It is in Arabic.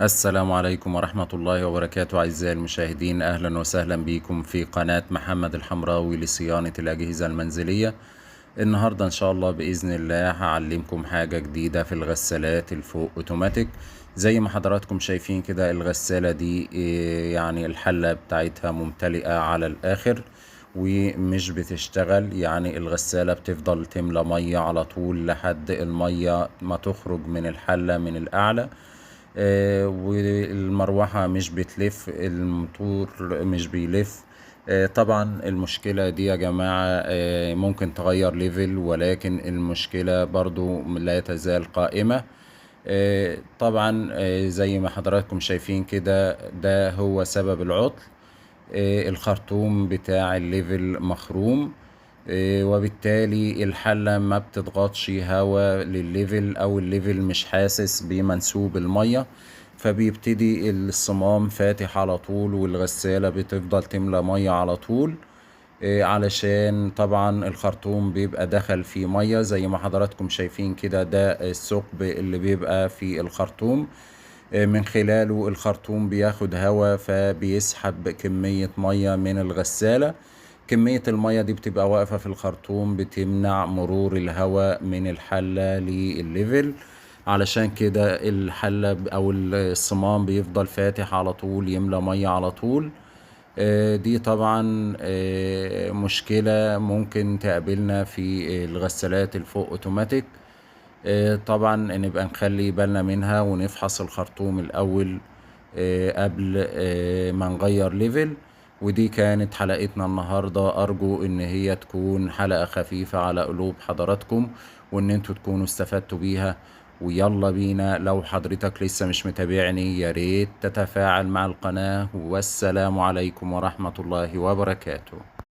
السلام عليكم ورحمة الله وبركاته أعزائي المشاهدين، أهلا وسهلا بكم في قناة محمد الحمراوي لصيانة الأجهزة المنزلية. النهاردة إن شاء الله بإذن الله هعلمكم حاجة جديدة في الغسالات الفوق أوتوماتيك. زي ما حضراتكم شايفين كده الغسالة دي يعني الحلة بتاعتها ممتلئة على الآخر ومش بتشتغل، يعني الغسالة بتفضل تملى مية على طول لحد المية ما تخرج من الحلة من الأعلى. والمروحة مش بتلف، الموتور مش بيلف. طبعا المشكلة دي يا جماعة ممكن تغير ليفل، ولكن المشكلة برضو لا تزال قائمة. طبعا زي ما حضراتكم شايفين كده ده هو سبب العطل. الخرطوم بتاع الليفل مخروم، وبالتالي الحلة ما بتضغطش هوا للليفل، او الليفل مش حاسس بمنسوب المية، فبيبتدي الصمام فاتح على طول والغسالة بتفضل تملى مية على طول. علشان طبعا الخرطوم بيبقى دخل في مية زي ما حضراتكم شايفين كده، ده الثقب اللي بيبقى في الخرطوم. من خلاله الخرطوم بياخد هواء فبيسحب كمية مية من الغسالة. كمية المية دي بتبقى واقفة في الخرطوم بتمنع مرور الهواء من الحلة للليفل، علشان كده الحلة أو الصمام بيفضل فاتح على طول يملى مية على طول. دي طبعا مشكلة ممكن تقابلنا في الغسالات الفوق اوتوماتيك. طبعا نبقى نخلي بالنا منها ونفحص الخرطوم الأول قبل ما نغير ليفل. ودي كانت حلقتنا النهاردة، أرجو إن هي تكون حلقة خفيفة على قلوب حضراتكم وإن انتوا تكونوا استفدتوا بيها. ويلا بينا، لو حضرتك لسه مش متابعني ياريت تتفاعل مع القناة، والسلام عليكم ورحمة الله وبركاته.